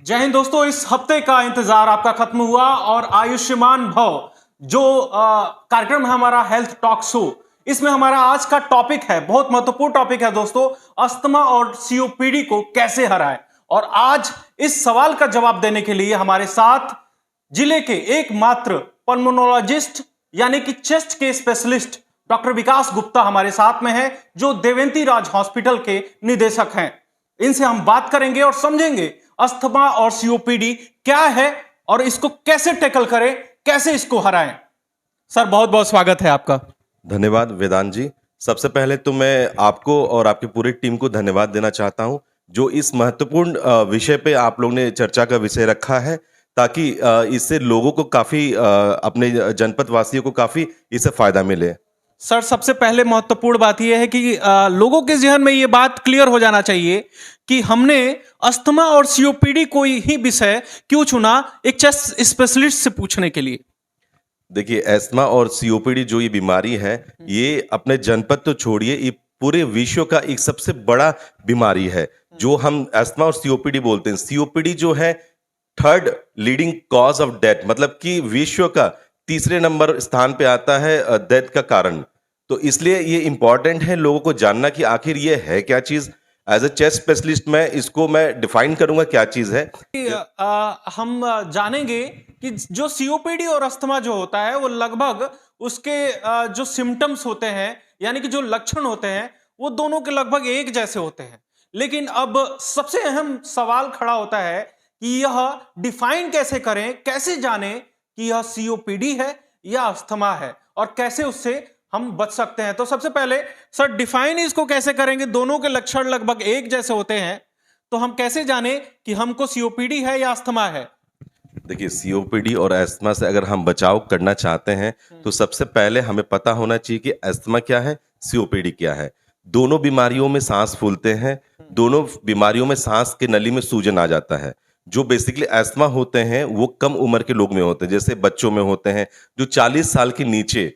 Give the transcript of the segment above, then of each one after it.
जय हिंद दोस्तों। इस हफ्ते का इंतजार आपका खत्म हुआ और आयुष्मान भव जो कार्यक्रम है हमारा हेल्थ टॉक शो, इसमें हमारा आज का टॉपिक है, बहुत महत्वपूर्ण टॉपिक है दोस्तों, अस्थमा और सीओपीडी को कैसे हराएं। और आज इस सवाल का जवाब देने के लिए हमारे साथ जिले के एकमात्र पल्मोनोलॉजिस्ट यानी कि चेस्ट के स्पेशलिस्ट डॉक्टर विकास गुप्ता हमारे साथ में है, जो देवेंती राज हॉस्पिटल के निदेशक हैं। इनसे हम बात करेंगे और समझेंगे अस्थमा और सीओपीडी क्या है और इसको कैसे टैकल करें, कैसे इसको हराएं। सर बहुत बहुत स्वागत है आपका। धन्यवाद वेदांत जी। सबसे पहले तो मैं आपको और आपकी पूरी टीम को धन्यवाद देना चाहता हूं, जो इस महत्वपूर्ण विषय पे आप लोग ने चर्चा का विषय रखा है, ताकि इससे लोगों को काफी अपने जनपद वासियों को काफी इससे फायदा मिले। सर सबसे पहले महत्वपूर्ण बात यह है कि लोगों के जहन में यह बात क्लियर हो जाना चाहिए कि हमने अस्थमा और सीओपीडी को ही विषय क्यों चुना एक चेस्ट स्पेशलिस्ट से पूछने के लिए। देखिए, अस्थमा और सीओपीडी जो ये बीमारी है, ये अपने जनपद तो छोड़िए, ये पूरे विश्व का एक सबसे बड़ा बीमारी है। जो हम अस्थमा और सीओपीडी बोलते हैं, सीओपीडी जो है third leading cause of death, मतलब कि विश्व का तीसरे नंबर स्थान पे आता है डेथ का कारण। तो इसलिए ये इंपॉर्टेंट है लोगों को जानना कि आखिर ये है क्या चीज। एज ए चेस्ट स्पेशलिस्ट मैं डिफाइन करूंगा क्या चीज है। हम जानेंगे कि जो सीओपीडी और अस्थमा जो होता है वो लगभग उसके जो सिम्टम्स होते हैं यानी कि जो लक्षण होते हैं वो दोनों के लगभग एक जैसे होते हैं। लेकिन अब सबसे अहम सवाल खड़ा होता है कि यह डिफाइन कैसे करें, कैसे जाने कि यह सीओपीडी है या अस्थमा है और कैसे उससे हम बच सकते हैं। तो सबसे पहले सर डिफाइन इसको कैसे करेंगे, दोनों के लक्षण लगभग एक जैसे होते हैं, तो हम कैसे जाने कि हमको सीओपीडी है या अस्थमा है। देखिए, सीओपीडी और अस्थमा से अगर हम बचाव करना चाहते हैं तो सबसे पहले हमें पता होना चाहिए कि अस्थमा क्या है, सीओपीडी क्या है। दोनों बीमारियों में सांस फूलते हैं, दोनों बीमारियों में सांस के नली में सूजन आ जाता है। जो बेसिकली अस्थमा होते हैं वो कम उम्र के लोग में होते हैं, जैसे बच्चों में होते हैं, जो 40 साल के नीचे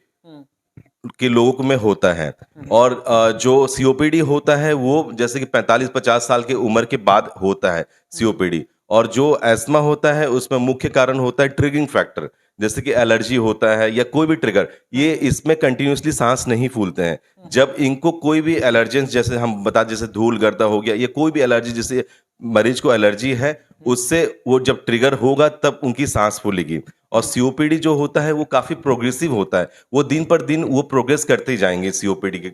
के लोगों में होता है। और जो सीओपीडी होता है वो जैसे कि 45-50 साल की उम्र के बाद होता है सीओपीडी। और जो अस्थमा होता है उसमें मुख्य कारण होता है ट्रिगरिंग फैक्टर, जैसे कि एलर्जी होता है या कोई भी ट्रिगर। ये इसमें कंटिन्यूसली सांस नहीं फूलते हैं। जब इनको कोई भी एलर्जेंस, जैसे हम बता, जैसे धूल गर्दा हो गया या कोई भी एलर्जी, जैसे मरीज को एलर्जी है, उससे वो जब ट्रिगर होगा तब उनकी सांस फूलेगी। और सीओपीडी जो होता है वो काफी प्रोग्रेसिव होता है, वो दिन पर दिन वो प्रोग्रेस करते ही जाएंगे सीओपीडी के।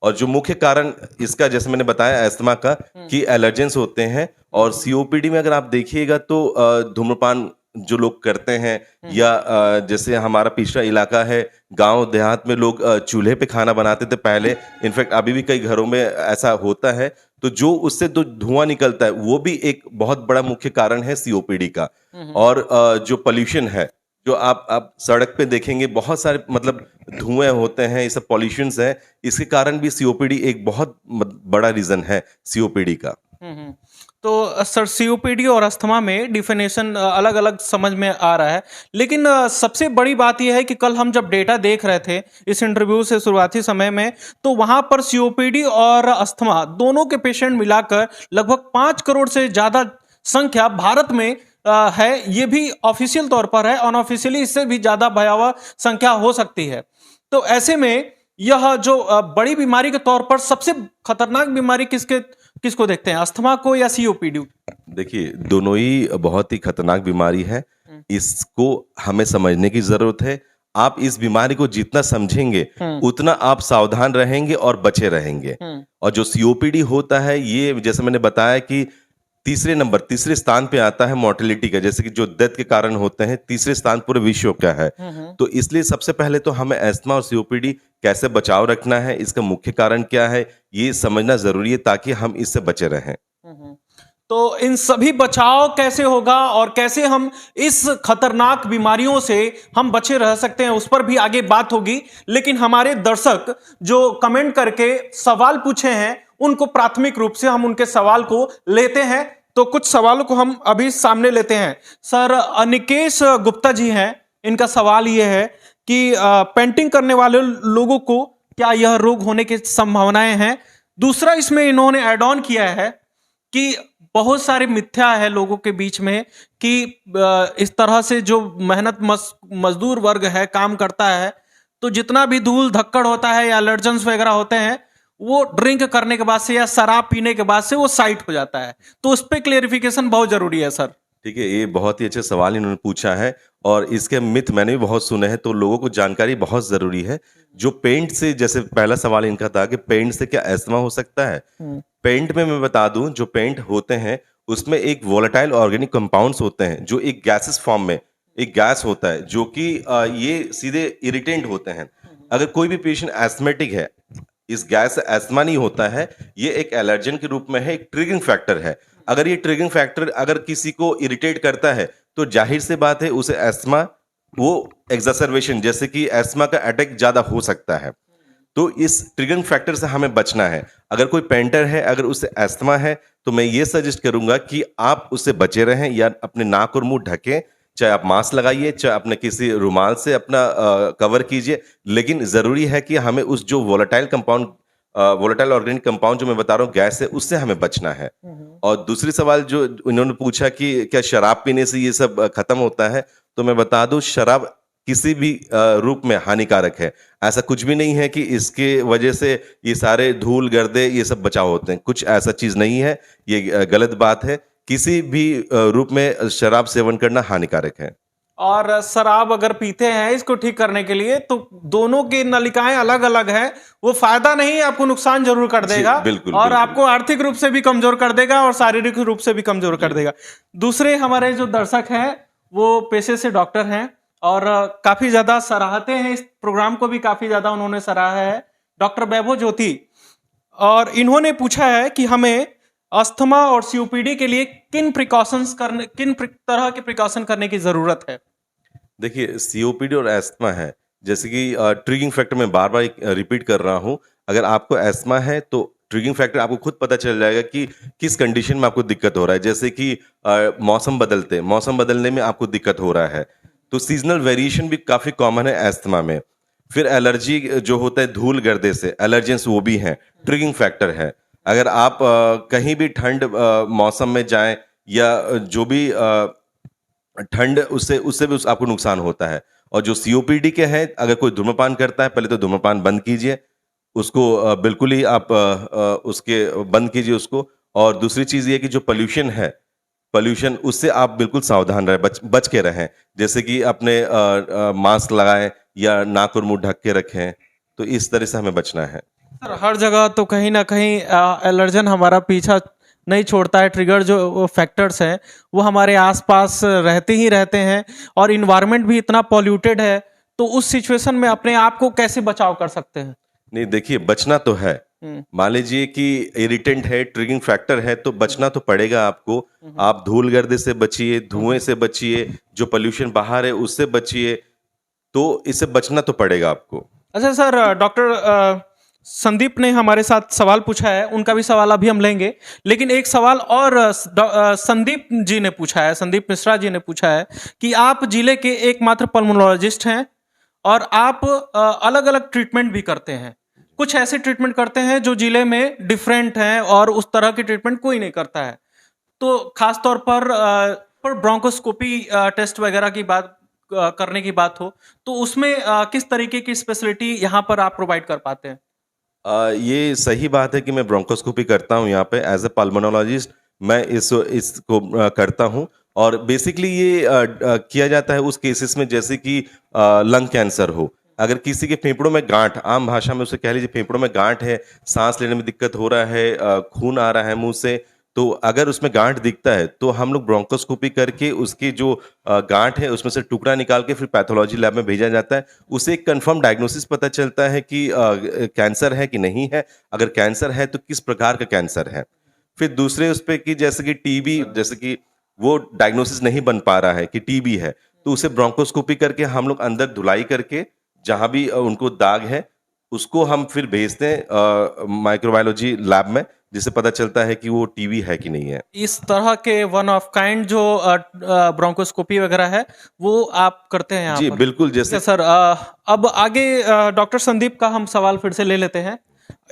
और जो मुख्य कारण इसका, जैसे मैंने बताया अस्थमा का, कि एलर्जेंस होते हैं। और सीओपीडी में अगर आप देखिएगा तो धूम्रपान जो लोग करते हैं, या जैसे हमारा पिछड़ा इलाका है, गांव देहात में लोग चूल्हे पे खाना बनाते थे पहले, इनफैक्ट अभी भी कई घरों में ऐसा होता है, तो जो उससे जो धुआं निकलता है वो भी एक बहुत बड़ा मुख्य कारण है सीओपीडी का। और जो पोल्यूशन है, जो आप सड़क पे देखेंगे बहुत सारे मतलब धुएं होते हैं, ये सब पॉल्यूशंस है, इसके कारण भी सीओपीडी एक बहुत बड़ा रीजन है सीओपीडी का। तो सर सीओपीडी और अस्थमा में डिफिनेशन अलग अलग समझ में आ रहा है, लेकिन सबसे बड़ी बात यह है कि कल हम जब डेटा देख रहे थे इस इंटरव्यू से शुरुआती समय में, तो वहां पर सीओपीडी और अस्थमा दोनों के पेशेंट मिलाकर लगभग 5 करोड़ से ज्यादा संख्या भारत में है। ये भी ऑफिशियल तौर पर है, अनऑफिशियली इससे भी ज्यादा भयावह संख्या हो सकती है। तो ऐसे में यह जो बड़ी बीमारी के तौर पर सबसे खतरनाक बीमारी किसको देखते हैं, अस्थमा को या सीओपीडी? देखिए, दोनों ही बहुत ही खतरनाक बीमारी है, इसको हमें समझने की जरूरत है। आप इस बीमारी को जितना समझेंगे उतना आप सावधान रहेंगे और बचे रहेंगे। और जो सीओपीडी होता है, ये जैसे मैंने बताया कि तीसरे स्थान पे आता है मोर्टेलिटी का, जैसे कि जो डेथ के कारण होते हैं, तीसरे स्थान पूरे विश्व का है। तो इसलिए सबसे पहले तो हमें अस्थमा और सीओपीडी कैसे बचाव रखना है, इसका मुख्य कारण क्या है, ये समझना जरूरी है, ताकि हम इससे बचे रहें। तो इन सभी बचाव कैसे होगा और कैसे हम इस खतरनाक बीमारियों से हम बचे रह सकते हैं, उस पर भी आगे बात होगी। लेकिन हमारे दर्शक जो कमेंट करके सवाल पूछे हैं, उनको प्राथमिक रूप से हम उनके सवाल को लेते हैं। तो कुछ सवालों को हम अभी सामने लेते हैं। सर अनिकेश गुप्ता जी हैं, इनका सवाल यह है कि पेंटिंग करने वाले लोगों को क्या यह रोग होने की संभावनाएं हैं। दूसरा इसमें इन्होंने ऐड ऑन किया है कि बहुत सारी मिथ्या है लोगों के बीच में कि इस तरह से जो मेहनत मजदूर वर्ग है काम करता है, तो जितना भी धूल धक्कड़ होता है या एलर्जेंस वगैरह होते हैं वो ड्रिंक करने के बाद से या शराब पीने के बाद से वो साइट हो जाता है। तो उस पर क्लेरिफिकेशन बहुत जरूरी है सर। ठीक है, ये बहुत ही अच्छे सवाल इन्होंने पूछा है और इसके मिथ मैंने भी बहुत सुने हैं, तो लोगों को जानकारी बहुत ज़रूरी है। जो पेंट से, जैसे पहला सवाल इनका था कि पेंट से क्या अस्थमा हो सकता है। पेंट में मैं बता दूं, जो पेंट होते हैं उसमें एक वोलेटाइल ऑर्गेनिक कंपाउंड्स होते हैं, जो एक गैसेस फॉर्म में एक गैस होता है, जो कि ये सीधे इरिटेंट होते हैं। अगर कोई भी पेशेंट एस्थमेटिक है, इस गैस से अस्थमा नहीं होता है, ये एक एलर्जन के रूप में है, एक ट्रिगरिंग फैक्टर है। अगर ये ट्रिगरिंग फैक्टर अगर किसी को इरिटेट करता है तो जाहिर सी बात है उसे अस्थमा, वो एग्जासर्वेशन जैसे कि अस्थमा का अटैक ज्यादा हो सकता है। तो इस ट्रिगरिंग फैक्टर से हमें बचना है। अगर कोई पेंटर है, अगर उसे अस्थमा है, तो मैं ये सजेस्ट करूंगा कि आप उससे बचे रहें या अपने नाक और मुंह ढकें, चाहे आप मास्क लगाइए, चाहे अपने किसी रुमाल से अपना कवर कीजिए। लेकिन जरूरी है कि हमें उस जो वोलेटाइल ऑर्गेनिक कंपाउंड जो मैं बता रहा हूँ गैस से, उससे हमें बचना है। और दूसरी सवाल जो इन्होंने पूछा कि क्या शराब पीने से ये सब खत्म होता है, तो मैं बता दूं शराब किसी भी रूप में हानिकारक है। ऐसा कुछ भी नहीं है कि इसके वजह से ये सारे धूल गर्दे ये सब बचाव होते हैं, कुछ ऐसा चीज नहीं है, ये गलत बात है। किसी भी रूप में शराब सेवन करना हानिकारक है। और शराब अगर पीते हैं इसको ठीक करने के लिए, तो दोनों की नलिकाएं अलग अलग है, वो फायदा नहीं, आपको नुकसान जरूर कर देगा। बिल्कुल, और बिल्कुल। आपको आर्थिक रूप से भी कमजोर कर देगा और शारीरिक रूप से भी कमजोर कर देगा। दूसरे हमारे जो दर्शक हैं वो पेशे से डॉक्टर हैं और काफी ज्यादा सराहते हैं इस प्रोग्राम को भी, काफी ज्यादा उन्होंने सराहा है, डॉक्टर वैभव ज्योति। और इन्होंने पूछा है कि हमें अस्थमा और सीओपीडी के लिए किन तरह के प्रिकॉशन करने की जरूरत है। देखिए, सीओपीडी और एस्थमा है, जैसे कि ट्रिगरिंग फैक्टर मैं बार बार रिपीट कर रहा हूं। अगर आपको एस्थमा है तो ट्रिगरिंग फैक्टर आपको खुद पता चल जाएगा कि किस कंडीशन में आपको दिक्कत हो रहा है। जैसे कि मौसम बदलने में आपको दिक्कत हो रहा है, तो सीजनल वेरिएशन भी काफी कॉमन है एस्थमा में। फिर एलर्जी जो होता है धूल गर्दे से, एलर्जेंस वो भी है, ट्रिगरिंग फैक्टर है। अगर आप कहीं भी ठंड मौसम में जाएं या जो भी ठंड, उससे भी आपको नुकसान होता है। और जो सीओपीडी के हैं, अगर कोई धूम्रपान करता है, पहले तो धूम्रपान बंद कीजिए उसको, बिल्कुल ही आप उसके बंद कीजिए उसको। और दूसरी चीज ये कि जो पोल्यूशन उससे आप बिल्कुल सावधान रहें, बच के रहें। जैसे कि अपने मास्क लगाएं या नाक और मुंह ढक के रखें। तो इस तरह से हमें बचना है। सर हर जगह तो कहीं ना कहीं एलर्जन हमारा पीछा नहीं छोड़ता है। ट्रिगर जो फैक्टर्स हैं वो हमारे आसपास रहते ही रहते हैं और इन्वायरमेंट भी इतना पॉल्यूटेड है, तो उस सिचुएशन में अपने आप को कैसे बचाव कर सकते हैं। नहीं, देखिए, बचना तो है। मान लीजिए कि इरिटेंट है, ट्रिगरिंग फैक्टर है, तो बचना तो पड़ेगा आपको। आप धूल गर्दे से बचिए, धुएं से बचिए, जो पोल्यूशन बाहर है उससे बचिए, तो इससे बचना तो पड़ेगा आपको। अच्छा सर, डॉक्टर संदीप ने हमारे साथ सवाल पूछा है, उनका भी सवाल अभी हम लेंगे, लेकिन एक सवाल और संदीप जी ने पूछा है, संदीप मिश्रा जी ने पूछा है कि आप जिले के एकमात्र पल्मोनोलॉजिस्ट हैं और आप अलग अलग ट्रीटमेंट भी करते हैं। कुछ ऐसे ट्रीटमेंट करते हैं जो जिले में डिफरेंट हैं और उस तरह की ट्रीटमेंट कोई नहीं करता है। तो खास तौर पर ब्रोंकोस्कोपी टेस्ट वगैरह की बात करने की बात हो, तो उसमें किस तरीके की स्पेशलिटी यहाँ पर आप प्रोवाइड कर पाते हैं। ये सही बात है कि मैं ब्रोंकोस्कोपी करता हूँ यहाँ पे एज ए पल्मोनोलॉजिस्ट। मैं इसको करता हूँ और बेसिकली ये किया जाता है उस केसेस में जैसे कि लंग कैंसर हो। अगर किसी के फेफड़ों में गांठ, आम भाषा में उसे कह लीजिए फेफड़ों में गांठ है, सांस लेने में दिक्कत हो रहा है, खून आ रहा है मुंह से, तो अगर उसमें गांठ दिखता है तो हम लोग ब्रोंकोस्कोपी करके उसकी जो गांठ है उसमें से टुकड़ा निकाल के फिर पैथोलॉजी लैब में भेजा जाता है। उसे एक कंफर्म डायग्नोसिस पता चलता है कि कैंसर है कि नहीं है। अगर कैंसर है तो किस प्रकार का कैंसर है। फिर दूसरे उस पर कि जैसे कि टीबी, जैसे कि वो डायग्नोसिस नहीं बन पा रहा है कि टीबी है, तो उसे ब्रोंकोस्कोपी करके हम लोग अंदर धुलाई करके जहां भी उनको दाग है उसको हम फिर भेजते हैं माइक्रोबायोलॉजी लैब में, जिससे पता चलता है कि वो टीबी है कि नहीं है। इस तरह के वन ऑफ काइंड जो ब्रोंकोस्कोपी वगैरह है वो आप करते हैं यहाँ जी पर? बिल्कुल। जैसे सर अब आगे डॉक्टर संदीप का हम सवाल फिर से ले लेते हैं।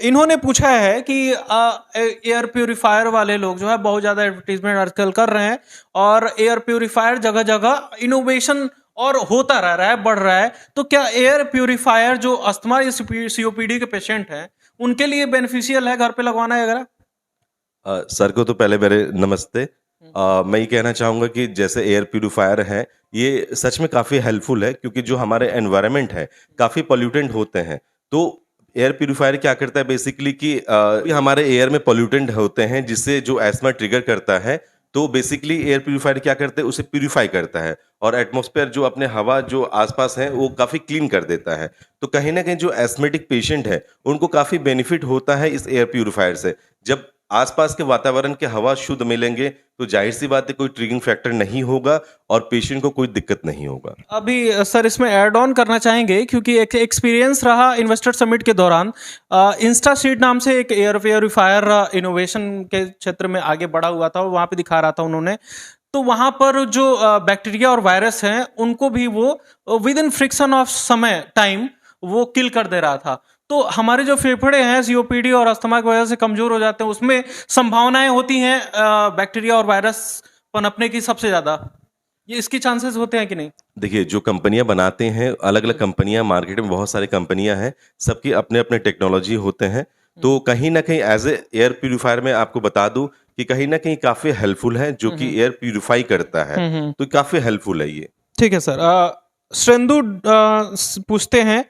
इन्होंने पूछा है कि एयर प्यूरिफायर वाले लोग जो है बहुत ज़्यादा एडवर्टीजमेंट आजकल कर रहे हैं, और एयर प्यूरिफायर जगह जगह इनोवेशन और होता रह रहा है, बढ़ रहा है। तो क्या एयर प्यूरिफायर जो अस्थमा या सीओपीडी के पेशेंट हैं उनके लिए बेनिफिशियल है घर पे लगवाना है अगर? सर को तो पहले मेरे नमस्ते। मैं ये कहना चाहूँगा कि जैसे एयर प्यूरिफायर है, ये सच में काफ़ी हेल्पफुल है, क्योंकि जो हमारे एनवायरनमेंट है काफ़ी पॉल्यूटेंट होते हैं। तो एयर प्यूरिफायर क्या करता है बेसिकली कि ये हमारे एयर में पॉल्यूटेंट होते हैं जिससे जो एस्मा ट्रिगर करता है। तो बेसिकली एयर प्यूरिफायर क्या करते हैं, उसे प्यूरिफाई करता है और एटमॉस्फेयर जो अपने हवा जो आसपास है वो काफ़ी क्लीन कर देता है। तो कहीं ना कहीं जो एस्थमेटिक पेशेंट है उनको काफ़ी बेनिफिट होता है इस एयर प्यूरिफायर से। जब आसपास के वातावरण के हवा शुद्ध मिलेंगे तो जाहिर सी बात है कोई ट्रिगरिंग फैक्टर नहीं होगा और पेशेंट को कोई दिक्कत नहीं होगा। अभी सर इसमें ऐड ऑन करना चाहेंगे क्योंकि एक एक्सपीरियंस रहा इन्वेस्टर समिट के दौरान। इंस्टाशीट नाम से एक एयर प्योरीफायर इनोवेशन के क्षेत्र में आगे बढ़ा हुआ था और वहाँ पे दिखा रहा था उन्होंने। तो वहाँ पर जो बैक्टीरिया और वायरस हैं उनको भी वो विद इन फ्रिक्शन ऑफ समय टाइम वो किल कर दे रहा था। तो हमारे जो फेफड़े हैं सीओपीडी और अस्थमा की वजह से कमजोर हो जाते हैं, उसमें संभावनाएं होती हैं बैक्टीरिया और वायरस पनपने की सबसे ज्यादा। ये इसकी चांसेस होते हैं कि नहीं? देखिए, जो कंपनियां बनाते हैं, अलग अलग कंपनियां, मार्केट में बहुत सारी कंपनियां हैं, सबकी अपने अपने टेक्नोलॉजी होते हैं। तो कहीं ना कहीं एज ए एयर प्यूरिफायर में आपको बता दूं कि कहीं ना कहीं काफी हेल्पफुल है, जो कि एयर प्यूरिफाई करता है। तो काफी हेल्पफुल है ये। ठीक है सर। श्रेंदु पूछते हैं,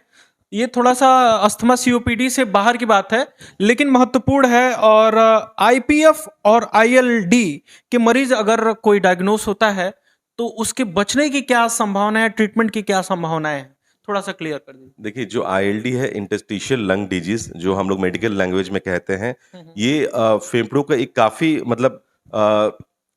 ये थोड़ा सा अस्थमा सीओपीडी से बाहर की बात है लेकिन महत्वपूर्ण है, और आईपीएफ और आईएलडी के मरीज अगर कोई डायग्नोस होता है तो उसके बचने की क्या संभावना है, ट्रीटमेंट की क्या संभावना है, थोड़ा सा क्लियर कर दीजिए। देखिए, जो आईएलडी है, इंटरस्टिशियल लंग डिजीज, जो हम लोग मेडिकल लैंग्वेज में कहते हैं, ये फेफड़ों का एक काफी मतलब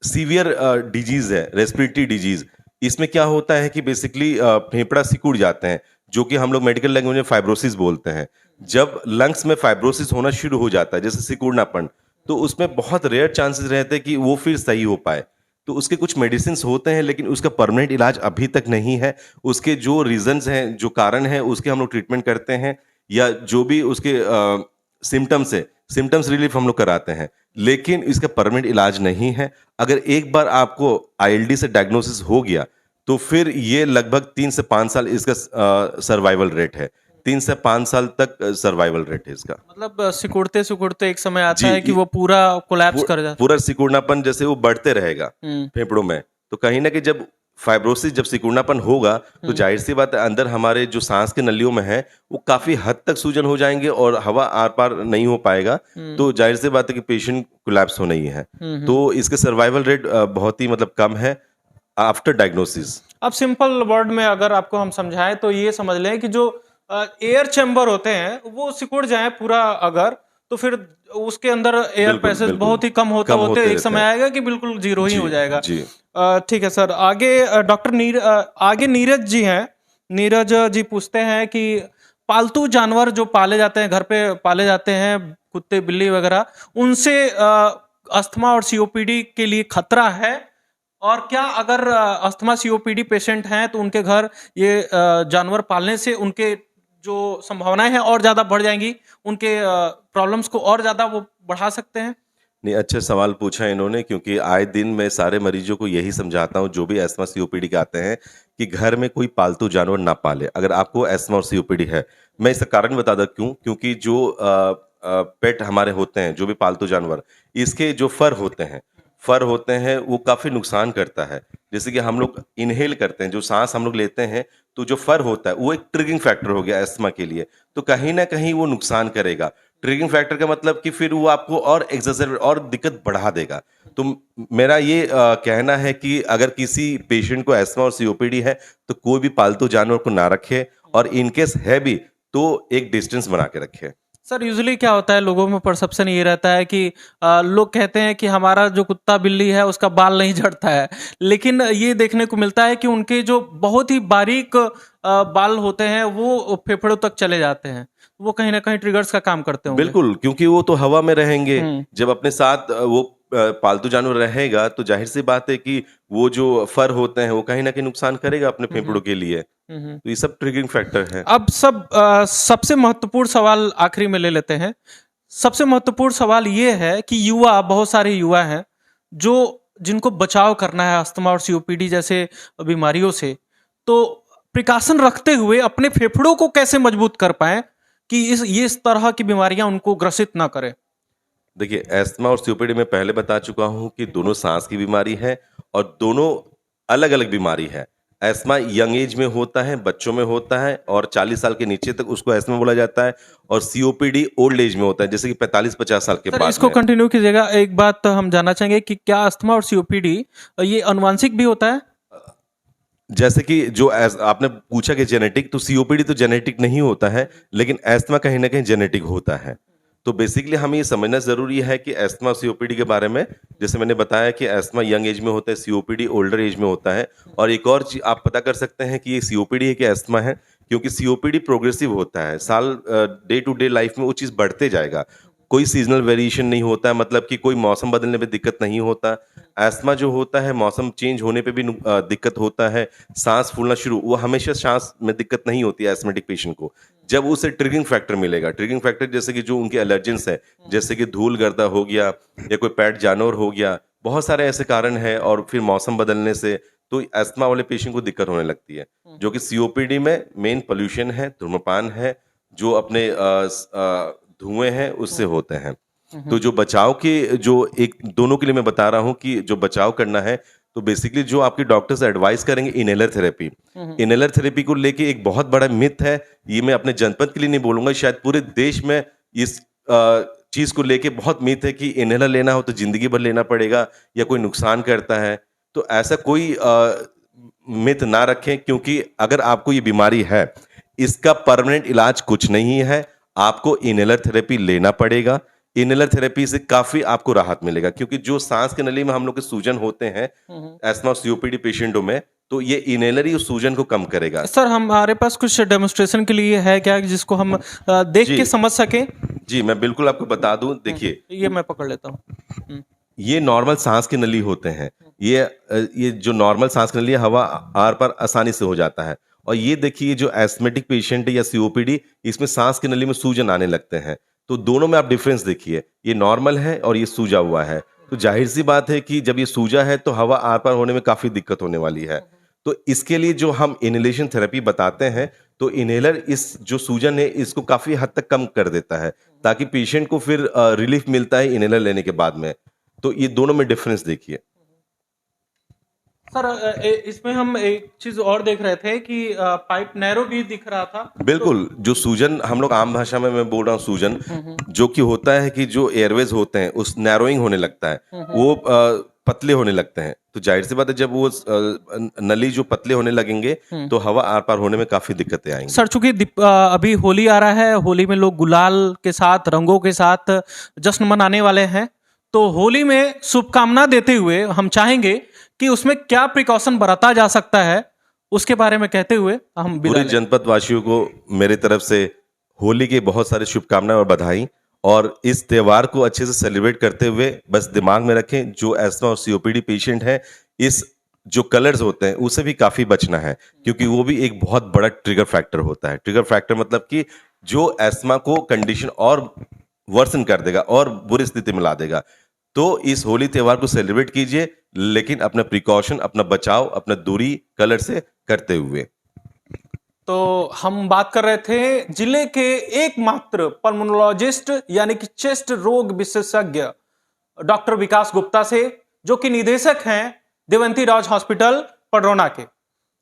सीवियर डिजीज है, रेस्पिरेटरी डिजीज। इसमें क्या होता है कि बेसिकली फेफड़ा सिकुड़ जाते हैं, जो कि हम लोग मेडिकल लैंग्वेज में फाइब्रोसिस बोलते हैं। जब लंग्स में फाइब्रोसिस होना शुरू हो जाता है, जैसे सिकुड़नापन, तो उसमें बहुत रेयर चांसेस रहते हैं कि वो फिर सही हो पाए। तो उसके कुछ मेडिसिन होते हैं लेकिन उसका परमानेंट इलाज अभी तक नहीं है। उसके जो रीजंस हैं, जो कारण है, उसके हम लोग ट्रीटमेंट करते हैं, या जो भी उसके सिम्टम्स है, सिम्टम्स रिलीफ हम लोग कराते हैं, लेकिन इसका परमानेंट इलाज नहीं है। अगर एक बार आपको आईएलडी से डायग्नोसिस हो गया तो फिर ये लगभग 3 से 5 साल इसका सर्वाइवल रेट है। 3 से 5 साल तक सर्वाइवल रेट है इसका। मतलब सिकुड़ते सिकुड़ते एक समय आता जी, है कि वो पूरा कोलैप्स कर जाता पूरा सिकुड़नापन जैसे वो बढ़ते रहेगा फेफड़ों में। तो कहीं ना कहीं जब फाइब्रोसिस, जब सिकुड़नापन होगा तो जाहिर सी बात है अंदर हमारे जो सांस के नलियों में है वो काफी हद तक सूजन हो जाएंगे और हवा आर पार नहीं हो पाएगा। तो जाहिर सी बात है कि पेशेंट कोलैप्स होना ही है। तो इसके सर्वाइवल रेट बहुत ही मतलब कम है आफ्टर डायग्नोसिस। अब सिंपल वर्ड में अगर आपको हम समझाएं तो ये समझ लें कि जो एयर चैम्बर होते हैं वो सिकुड़ जाए पूरा अगर, तो फिर उसके अंदर एयर पैसेज बहुत ही कम होते एक समय आएगा कि बिल्कुल जीरो ही हो जाएगा। ठीक है सर। आगे डॉक्टर आगे नीरज जी हैं। नीरज जी पूछते हैं कि पालतू जानवर जो पाले जाते हैं, घर पे पाले जाते हैं, कुत्ते बिल्ली वगैरह, उनसे अस्थमा और सीओपीडी के लिए खतरा है, और क्या अगर अस्थमा सीओपीडी पेशेंट हैं तो उनके घर ये जानवर पालने से उनके जो संभावनाएं हैं और ज्यादा बढ़ जाएंगी, उनके प्रॉब्लम्स को और ज्यादा वो बढ़ा सकते हैं? नहीं, अच्छा सवाल पूछा इन्होंने, क्योंकि आए दिन मैं सारे मरीजों को यही समझाता हूँ जो भी एस्मा सीओपीडी के आते हैं कि घर में कोई पालतू जानवर ना पाले अगर आपको एस्मा और सीओपीडी है। मैं इसका कारण बता दूं क्यों, क्योंकि जो पेट हमारे होते हैं, जो भी पालतू जानवर, इसके जो फर होते हैं वो काफ़ी नुकसान करता है। जैसे कि हम लोग इनहेल करते हैं, जो सांस हम लोग लेते हैं, तो जो फर होता है वो एक ट्रिगरिंग फैक्टर हो गया एस्थमा के लिए, तो कहीं ना कहीं वो नुकसान करेगा। ट्रिगरिंग फैक्टर का मतलब कि फिर वो आपको और एक्सरसाइज और दिक्कत बढ़ा देगा। तो मेरा ये कहना है कि अगर किसी पेशेंट को एस्थमा और सीओपीडी है तो कोई भी पालतू जानवर को ना रखे, और इनकेस है भी तो एक डिस्टेंस बना के रखे। सर यूजुअली क्या होता है, लोगों में परसेप्शन ये रहता है कि लोग कहते हैं कि हमारा जो कुत्ता बिल्ली है उसका बाल नहीं झड़ता है, लेकिन ये देखने को मिलता है कि उनके जो बहुत ही बारीक बाल होते हैं वो फेफड़ों तक चले जाते हैं। वो कहीं ना कहीं ट्रिगर्स का काम करते होंगे। बिल्कुल, क्योंकि वो तो हवा में रहेंगे। जब अपने साथ वो पालतू जानवर रहेगा तो जाहिर सी बात है कि वो जो फर होते हैं वो कहीं ना कहीं नुकसान करेगा अपने फेफड़ों के लिए। तो ये सब ट्रिगरिंग फैक्टर है। अब सबसे महत्वपूर्ण सवाल आखिरी में ले लेते हैं। सबसे महत्वपूर्ण सवाल ये है कि बहुत सारे युवा हैं जो जिनको बचाव करना है अस्थमा और सीओपीडी जैसे बीमारियों से, तो प्रिकॉशन रखते हुए अपने फेफड़ों को कैसे मजबूत कर पाए कि इस तरह की बीमारियां उनको ग्रसित ना करें। देखिए, एस्थमा और सीओपीडी में पहले बता चुका हूं कि दोनों सांस की बीमारी है और दोनों अलग अलग बीमारी है। एस्थमा यंग एज में होता है, बच्चों में होता है और 40 साल के नीचे तक उसको एस्थमा बोला जाता है, और सीओपीडी ओल्ड एज में होता है, जैसे कि 45-50 साल के सर बाद इसको में। कंटिन्यू कीजिएगा। एक बात हम जानना चाहेंगे कि क्या अस्थमा और सीओपीडी ये आनुवंशिक भी होता है? जैसे कि आपने पूछा कि जेनेटिक, तो सीओपीडी तो जेनेटिक नहीं होता है, लेकिन एस्थमा कहीं ना कहीं जेनेटिक होता है। तो बेसिकली हमें ये समझना जरूरी है कि एस्थमा और सीओपीडी के बारे में, जैसे मैंने बताया कि एस्थमा यंग एज में होता है, सीओपीडी ओल्डर एज में होता है। और एक और चीज आप पता कर सकते हैं कि ये सीओपीडी है कि एस्थमा है, क्योंकि सीओपीडी प्रोग्रेसिव होता है, डे टू डे लाइफ में वो चीज बढ़ते जाएगा, कोई सीजनल वेरिएशन नहीं होता है, मतलब कि कोई मौसम बदलने पे दिक्कत नहीं होता। एस्थमा जो होता है मौसम चेंज होने पे भी दिक्कत होता है, सांस फूलना शुरू, वो हमेशा सांस में दिक्कत नहीं होती है एस्थमेटिक पेशेंट को, जब उसे ट्रिगरिंग फैक्टर मिलेगा। ट्रिगरिंग फैक्टर जैसे कि जो उनके एलर्जेंस है, जैसे कि धूल गर्दा हो गया या कोई पेट जानवर हो गया, बहुत सारे ऐसे कारण हैं, और फिर मौसम बदलने से तो एस्थमा वाले पेशेंट को दिक्कत होने लगती है। जो कि सीओपीडी में मेन पोल्यूशन है, धूम्रपान है, जो अपने धुएं हैं उससे होते हैं। तो जो बचाव के जो एक दोनों के लिए मैं बता रहा हूं कि जो बचाव करना है, तो बेसिकली जो आपके डॉक्टर्स एडवाइस करेंगे इनहेलर थेरेपी। इनहेलर थेरेपी को लेके एक बहुत बड़ा मिथ है, ये मैं अपने जनपद के लिए नहीं बोलूंगा, शायद पूरे देश में इस चीज को लेके बहुत मिथ है कि इनहेलर लेना हो तो जिंदगी भर लेना पड़ेगा या कोई नुकसान करता है। तो ऐसा कोई मिथ ना रखें, क्योंकि अगर आपको ये बीमारी है, इसका परमानेंट इलाज कुछ नहीं है, आपको इनहेलर थेरेपी लेना पड़ेगा। इनहेलर थेरेपी से काफी आपको राहत मिलेगा, क्योंकि जो सांस के नली में हम लोग के सूजन होते हैं एस्थमा और सीओपीडी पेशेंटों में, तो ये इनहेलर ही उस सूजन को कम करेगा। सर हमारे पास कुछ डेमोन्स्ट्रेशन के लिए है क्या, जिसको हम देख के समझ सकें? जी, मैं बिल्कुल आपको बता दूं। देखिए, ये मैं पकड़ लेता हूँ। ये नॉर्मल सांस की नली होते हैं। ये जो नॉर्मल सांस की नली है, हवा आर पार आसानी से हो जाता है। और ये देखिए, जो एस्थमेटिक पेशेंट है या सीओपीडी, इसमें सांस की नली में सूजन आने लगते हैं। तो दोनों में आप डिफरेंस देखिए, ये नॉर्मल है और ये सूजा हुआ है। तो जाहिर सी बात है कि जब ये सूजा है तो हवा आर पार होने में काफी दिक्कत होने वाली है। तो इसके लिए जो हम इनहेलेशन थेरेपी बताते हैं, तो इनहेलर इस जो सूजन है इसको काफी हद तक कम कर देता है, ताकि पेशेंट को फिर रिलीफ मिलता है इनहेलर लेने के बाद में। तो ये दोनों में डिफरेंस देखिए। सर इसमें हम एक चीज और देख रहे थे कि पाइप नैरो भी दिख रहा था। बिल्कुल, जो सूजन हम लोग आम भाषा में मैं बोल रहा हूँ सूजन, जो कि होता है कि जो एयरवेज होते हैं उस नैरोइंग होने लगता है, वो पतले होने लगते हैं। तो जाहिर सी बात है, जब वो नली जो पतले होने लगेंगे तो हवा आर पार होने में काफी दिक्कतें आएंगी। सर चूंकि अभी होली आ रहा है, होली में लोग गुलाल के साथ, रंगों के साथ जश्न मनाने वाले हैं, तो होली में शुभकामना देते हुए हम चाहेंगे कि उसमें क्या प्रिकॉशन बरता जा सकता है, उसके बारे में कहते हुए हम पूरे जनपद वासियों को मेरे तरफ से होली की बहुत सारी शुभकामनाएं और बधाई। और इस त्योहार को अच्छे से सेलिब्रेट करते हुए बस दिमाग में रखें, जो एस्थमा और सीओपीडी पेशेंट है, इस जो कलर्स होते हैं उससे भी काफी बचना है, क्योंकि वो भी एक बहुत बड़ा ट्रिगर फैक्टर होता है। ट्रिगर फैक्टर मतलब कि जो एस्थमा को कंडीशन और वर्सन कर देगा और बुरी स्थिति में ला देगा। तो इस होली त्योहार को सेलिब्रेट कीजिए, लेकिन अपना प्रिकॉशन, अपना बचाव, अपना दूरी कलर से करते हुए। तो हम बात कर रहे थे जिले के एकमात्र पल्मोनोलॉजिस्ट यानी कि चेस्ट रोग विशेषज्ञ डॉक्टर विकास गुप्ता से, जो कि निदेशक हैं देवंती राज हॉस्पिटल पडरौना के।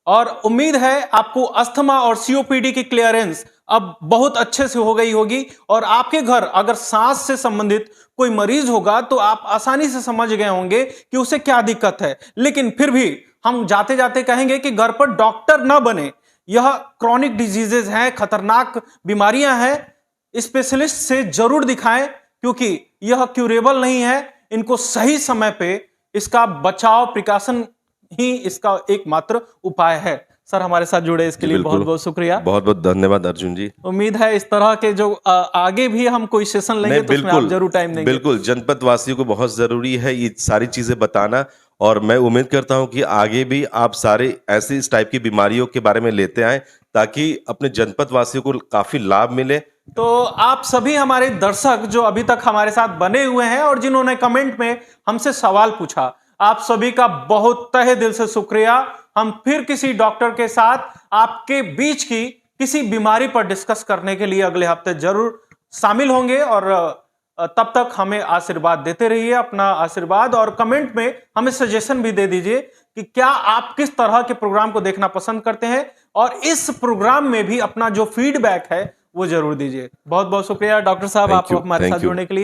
और उम्मीद है आपको अस्थमा और सीओपीडी की क्लियरेंस अब बहुत अच्छे से हो गई होगी, और आपके घर अगर सांस से संबंधित कोई मरीज होगा तो आप आसानी से समझ गए होंगे कि उसे क्या दिक्कत है। लेकिन फिर भी हम जाते जाते कहेंगे कि घर पर डॉक्टर ना बने, यह क्रॉनिक डिजीजेज हैं, खतरनाक बीमारियां हैं, स्पेशलिस्ट से जरूर दिखाएं, क्योंकि यह क्यूरेबल नहीं है। इनको सही समय पे इसका बचाव, प्रिकॉशन ही इसका एकमात्र उपाय है। सर हमारे साथ जुड़े इसके लिए बहुत बहुत शुक्रिया। बहुत बहुत धन्यवाद अर्जुन जी। उम्मीद है इस तरह के जो आगे भी हम कोई सेशन लेंगे तो उसमें आप जरूर टाइम देंगे। बिल्कुल, जनपद वासियों को बहुत जरूरी है ये सारी चीजें बताना, और मैं उम्मीद करता हूं कि आगे भी आप सारे ऐसी इस टाइप की बीमारियों के बारे में लेते आए ताकि अपने जनपद वासियों को काफी लाभ मिले। तो आप सभी हमारे दर्शक जो अभी तक हमारे साथ बने हुए हैं और जिन्होंने कमेंट में हमसे सवाल पूछा, आप सभी का बहुत तहे दिल से शुक्रिया। हम फिर किसी डॉक्टर के साथ आपके बीच की किसी बीमारी पर डिस्कस करने के लिए अगले हफ्ते जरूर शामिल होंगे, और तब तक हमें आशीर्वाद देते रहिए, अपना आशीर्वाद, और कमेंट में हमें सजेशन भी दे दीजिए कि क्या आप किस तरह के प्रोग्राम को देखना पसंद करते हैं, और इस प्रोग्राम में भी अपना जो फीडबैक है वो जरूर दीजिए। बहुत बहुत शुक्रिया डॉक्टर साहब आप हमारे साथ जुड़ने के लिए।